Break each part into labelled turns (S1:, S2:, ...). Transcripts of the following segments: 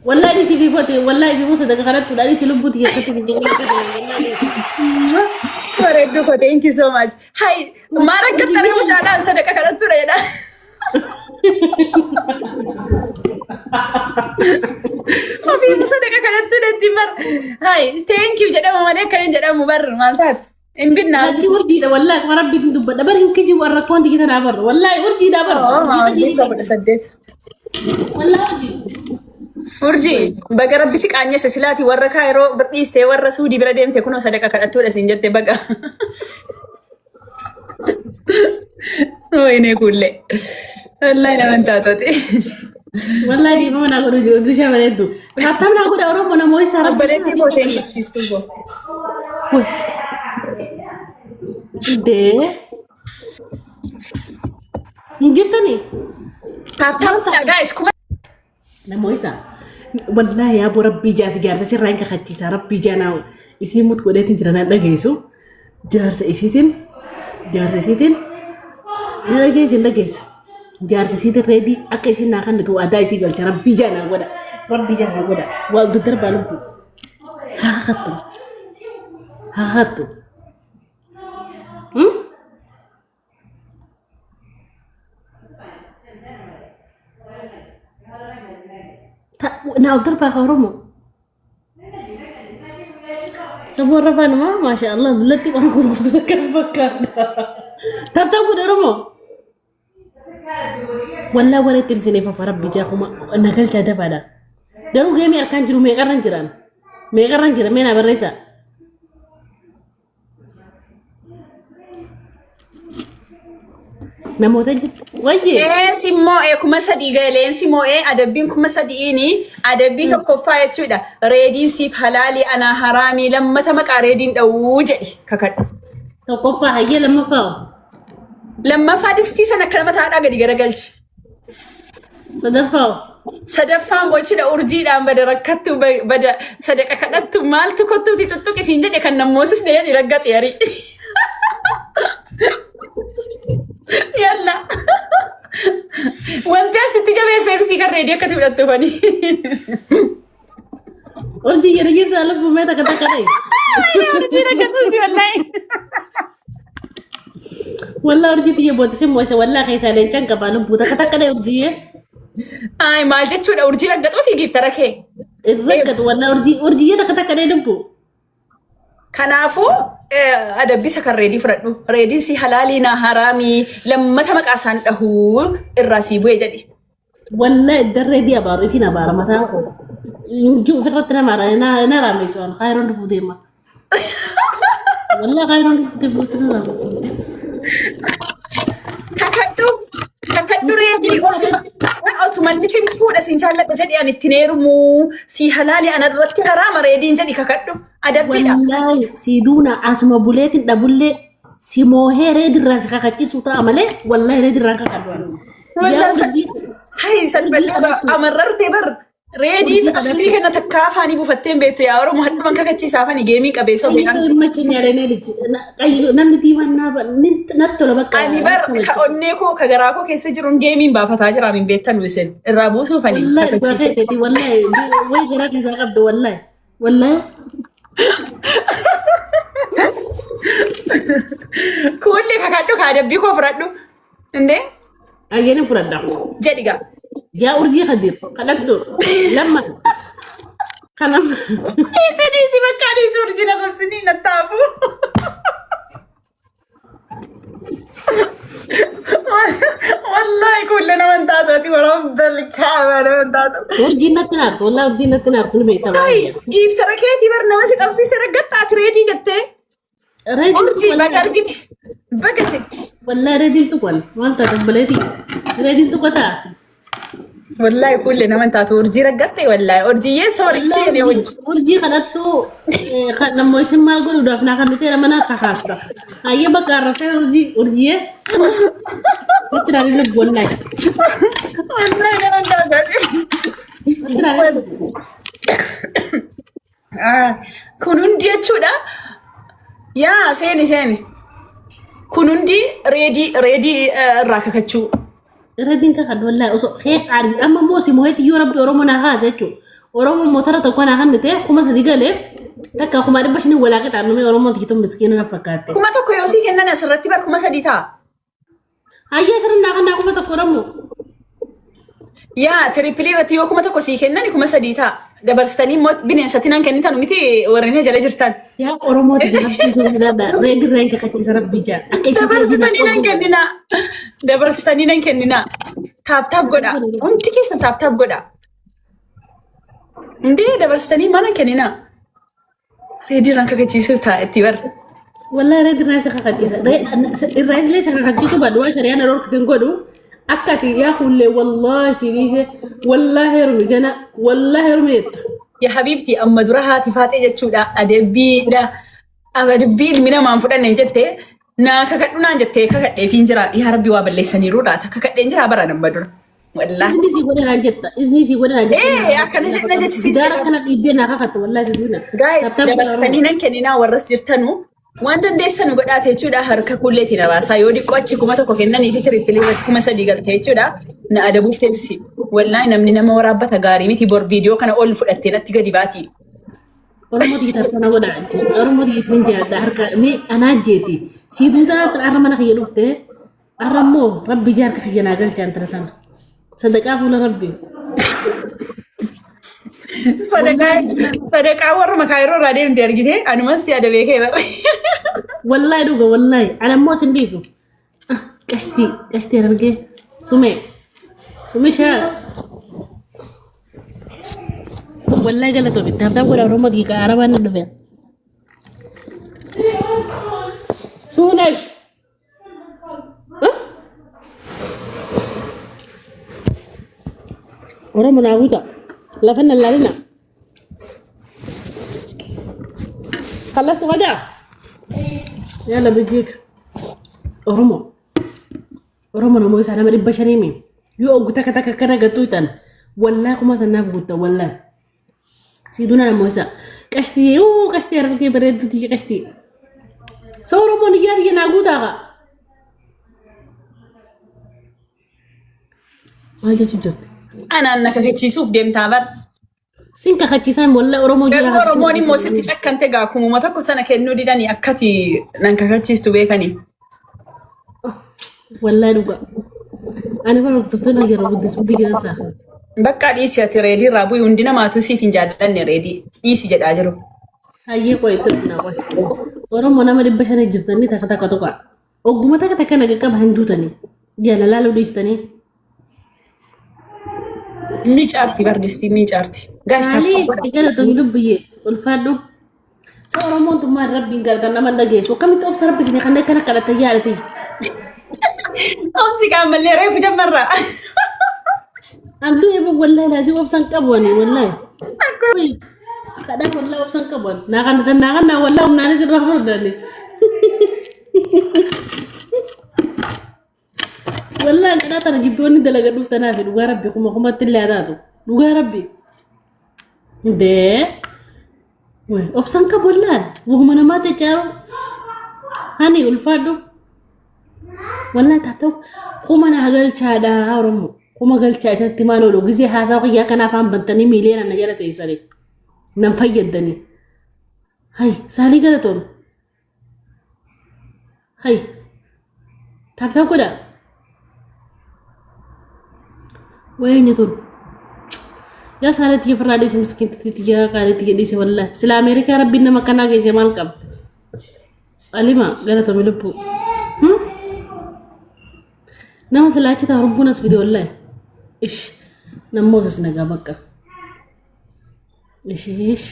S1: والله دي في فوتي والله في موسى ده قرأت ولا لي سلبوتي يا ختي في الجنة
S2: Bareedduu ko thank you so much. Hai maara gattara mucaadhaan sadaqa kadhattu dheedha. Ofii sadaqa kadhattu dheetti bar. Hai thank you jedhama malee kan hin jedhamu bar maal taate. Hin binnaa.
S1: هاتي وردي ده والله ما ربي تندب ده برين كجي ورا كون تيجي تنابر والله وردي ده بر
S2: Oo maamilli ko kudha saddeet.
S1: والله وردي
S2: Urjii baga rabbi si qaanyessa silaati warra kaayiroo dhiistee warra suudii bira deemte kunoo sadaqa kadhattuudha siin jette baga. Wayinee kuullee. Wallahi naman taatoti.
S1: والله دي ما نقول جو شو بلدو حتى ما نقول أوروبا أنا موي سارة
S2: Obboleettii koo teenyisiistuu koo.
S1: ده جبتني
S2: Taaptaapudha guys kuma.
S1: أنا موي سارة والله يا أبو ربي جات جالسة سير رانك خدتي سارة ربي جانا يسي موت كودة تنجرنا لجيسو جالسة يسيتين جالسة يسيتين لجيسو جالسة يسيتين ريدي أكيسين ناخن لتو أداي سيجال ربي جانا ودا ربي جانا ودا والدتر بالبو ها خطو أنا أقدر بخورمو سبوا رفان ما شاء الله دلتي ما أقول برضو كم بكر تاب كده رمو ولا ترسيني ففرب بيجاكم أنا كل شيء دفع ده دارو جيمي أركان جرو ميقرن جران مين أبريسا namoota wayye
S2: Simmoo kuma sadii galeen simmoo adabbiin kuma sadiini adabbii tokkoffaa jechuudha. Reediin siif halaalii anaa haraamii lammata maqaa reediin dhawuu jedhi kakadhu.
S1: tokkoffaa hayyee lammaffaa
S2: Lammaffaa distii sana akka nama taa'aa gadi garagalchi.
S1: sadaffaa
S2: Sadaffaan gochudha urjiidhaan bada rakkattu bada sadaqa kadhattu maaltu kottuuti tuttuqisiin jedhe kan nammoosis dee'anii raggaxi yarii. Yalla. Wanti asitti jabeesseef si kan reedii akkati fudhattu fani.
S1: urjii jedhe jirta lubbumee takka takka ta'e
S2: Urjii rakkatuuti wallahi.
S1: wallah urjii xiyya booddisee moo'ise wallah keessaa leencaan qabaa lubbuu takka takka ta'e urjii
S2: Ay maal jechuudha urjii raggaxuu fi giiftara kee.
S1: raggatu wallah urjii takka takka ta'e lubbuu
S2: Kanaafuu adabbisa kan reedii fudhadhu. Reediin si halaalii na haraamii lammata maqaa isaan dhahuu irraa sii bu'ee jedhi.
S1: wallah darree di abaaru ifiin abaara mataa koo urjii ofirratti na raameessu waan kaayiroon dhufuu deema wallah kaayiroon dhufuu na raameessu
S2: Kakadhu reedii osumalli si fuudha siin jaalladha jedhi ani ittiin heerumuu si halaalii ana irratti haraama reediin jedhi kakadhu adabbiidha.
S1: wallahi si duuna asuma buleetin dhabullee si moohee reedirraa si kakachiisu ta'a malee wallahi reedirraa kakadhu
S2: Hai salphadhu amarrarte bar reedii fi aslii kana takka afaanii buufatteen beektu yaa Oromoo hadhuman kakachiisaa afaan geemii qabeessa
S1: namni diimannaa natti tola bakka
S2: ani bar ka onnee koo ka garaa koo keessa jiruun geemiin baafataa jira min beektan isin irraa buusuufanii
S1: wallahi wallahi way garaa keessaa qabdu wallahi
S2: kulli kakadhu ka adabbii koo fudhadhu indee
S1: ayyeen fudhadha
S2: jedhi gaa.
S1: yaa urjii kadir kadhattu lamma kanam
S2: Dhiisi bakka dhiisi urjii na rabsinii na taafu. Wallahi kulle naman taatoti warabbal kaaba naman taatu.
S1: urjiin natti naartu wallahi urjiin natti naartu ni beekta
S2: Hai giiftara keetii bar nama si qabsiise raggaxaati reedii jettee. Urjii baga argite baga sitti.
S1: wallahi reediin tuqwal maal taata baleeti reediin tuqataa
S2: Wallahi kulle naman taatu urjii raggaxxe wallahi urjiyyee soori isheen wajji.
S1: urjii kadhattu kan nammoo isin maal godhuudhaaf naa kan dhitee mana kakaasta hayyee bakka arrafee urjiyyee natti naarii lubbu wallahi
S2: Wallahi naman taatu.
S1: natti naarii lubbu
S2: Kun hundi jechuudha. Yaa seeni. Kun hundi reedii irraa kakachuu.
S1: ردين كخد والله أصو خير عارف أما موسي مهيت يو ربي أرومنا غازتشو أروم موترة تكون غنته خما صديقة ليه تكا خما ربشني ولا قط عنو أروم تكتم مسكين نفكاتي
S2: kuma tokko yoo sii kennan asirratti bar kuma sadii ta'a.
S1: هيا سرنا غنا كم تقرمو
S2: Yaa tirippilii irratti yoo kuma tokko sii kennan kuma sadii ta'a. Dabarsitanii immoo bineensatti nan kennitan miti warreen jala jirtan.
S1: يا أروم تكتم سودا رينك خدتي سرب بيجا أكيد
S2: Dabarsitanii nan kennina. Dabarsitanii nan kennina. Taap godha. Hundi keessa taap godha. Ndee dabarsitanii mana kennina. Reedii ranka kachiisuu ta'a itti bar.
S1: والله ريد الناس خدتي الرئيس ليس خدتي سو بدو شريان رورك تنقدو أكتي يا خلي والله سيريسه والله رمي جنا والله رميت
S2: يا حبيبتي أما درها تفاتي جتشودا أدبي دا أدبي المنا ما نفرد نجتة نا ككتنا نجتة ككت فينجرا يا ربي وابل لسني رودا ككت نجرا برا نمبر والله
S1: إذني سيقول أنا جت إذني سيقول أنا جت
S2: إيه أكن نجت سيستر
S1: دارك أنا يدينا خدت والله سيدونا
S2: guys dabarsitanii nan kennina warras jirtanu waan dandeessan godhaate jechuudha harka kulleetiin abaasaa yoo dhiqqoo achi kuma tokko kennanii fi tirippilii irratti kuma sadii galte jechuudha na adabuuf teemsi wallahi namni nama waraabbata gaarii miti bor viidiyoo kana ol fudhattee natti gadi baati.
S1: Oromoo tigitaa kana godha Oromoo tigisni jaadda harka mee anaa jeeti siiduutaa arra mana kiyya dhufte arra immoo rabbi jaarka kiyya naa galchaan tira sana sadaqaa fuula rabbi
S2: Sadaqaa warra makaayiroo irraa deemte argite anumas yaada beekee bara.
S1: wallahi dhuga wallahi ana immoo sindiisu qashtii argee sumishaa wallahi galatoo bitti haftaa godha Oromoo tigitaa arabaan na dhufe suunash Oromoo naa guuta لفنا اللالنا خلصت غدا يلا بيجيك oromo no moy sana mari bashani min yo guta kata kana gatuitan wallahi kuma sanaf gutta wallahi siduna na mosa kashti arke beredu ti kashti so oromo ni yari na guta ga waje tujot
S2: ana annaka kachiisuuf deemtaa bar
S1: sinka kachiisan wallahi oromo jira
S2: oromoon immoo sitti cakkante gaa kumuma tokko sana kennuu didanii akkati nan kakachiistu beekanii
S1: wallahi duga ani bara totona jira buddis buddi jira sa
S2: bakka dhiisi ati reedii irraa bu'ii hundi namaatu siif hin jaalladhanne reedii dhiisi jedhaa jiru.
S1: Hayyee qoy itti qoy oromo nama dhibba shan jirtanii takka tokko ogguma takka naga handuutanii jaalalaa dhiistanii
S2: miicaarti bardisti miicaarti.
S1: Kali igala tunggu biye ulfadu so oromo tumma rabbi galta nama dhageessu kamitti obsa rabbi sini kan kana kala tayyaalati
S2: obsi kamalle reefu jamarra
S1: abdu ebe wallahi lazim obsan qabwani wallahi kada wallahi obsan qabwan na kan wallahi umnani sirra furdani wallahi kada tara jibboni dalaga duftana fi duga rabbi kuma tilladatu duga rabbi be weh obsan qabwan وهم انا ما تجاو هاني ulfadu والله تاتو كما انا هقل شادا هارمو كما قل شادا ستمانو لو غزي حاساو قيا كنا فهم بنتني مليون انا جرت يسري نم فيدني هاي سالي قالتون هاي تابتو كده وين يطول يا سالت يفرادي مسكين تتيجا قالت تيجي والله سلا امريكا ربنا ما كان جاي مالكم علما قالتو ملبو نعم سلاچة ربنا سفيد والله إيش نموزس نجا بكا إيش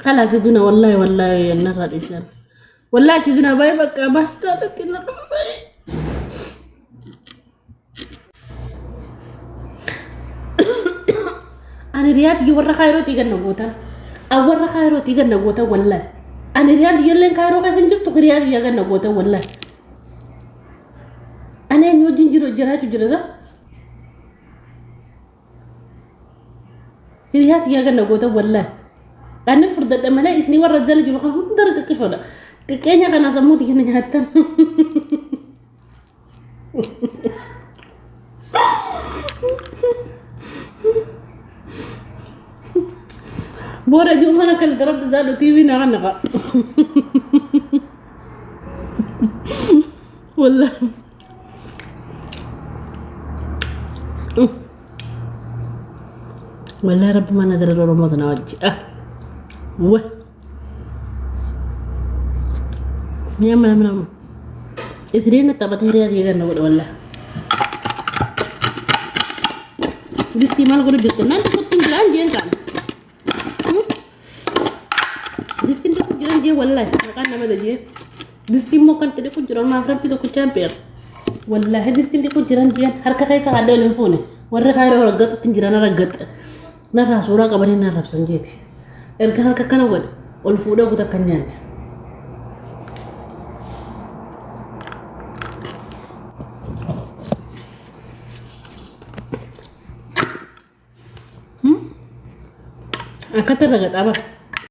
S1: خلاص سيدنا والله النهار الإنسان والله سيدنا باي بكا باي كانت كنا باي أنا رياض يورا خيرو تيجا نقوتا أورا خيرو تيجا نقوتا والله أنا رياض يلين خيرو كسنجر تخرياض يجا نقوتا والله أنا نوجين جراتو جرزا رياض يجا نقوتا والله أنا فرد لما لا إسني ورا زلج وخا درت كشولا تكينيا كنا سموتي كنا حتى بورا دي أنا كل ضرب زالو تي في نغنغا والله والله رب ما ندري رمضان وجه و نعمل منام إسرين تبت هريا دي نقول والله دستي مال غرب جت نان كنت جلان جين كان دستي كنت جلان جين والله كان ما دجي دستي مو كان تدي كنت جلان ما فرم كده كنت شامبير والله دستي كنت جلان جين حركة خيسة عدل لنفونه ورا خير ورقة تنجرنا رقة نرى صورة قبلين نرى بسنجيتي إرجع هالك كنا ود والفودا كده كنيان أكتر رقة أبا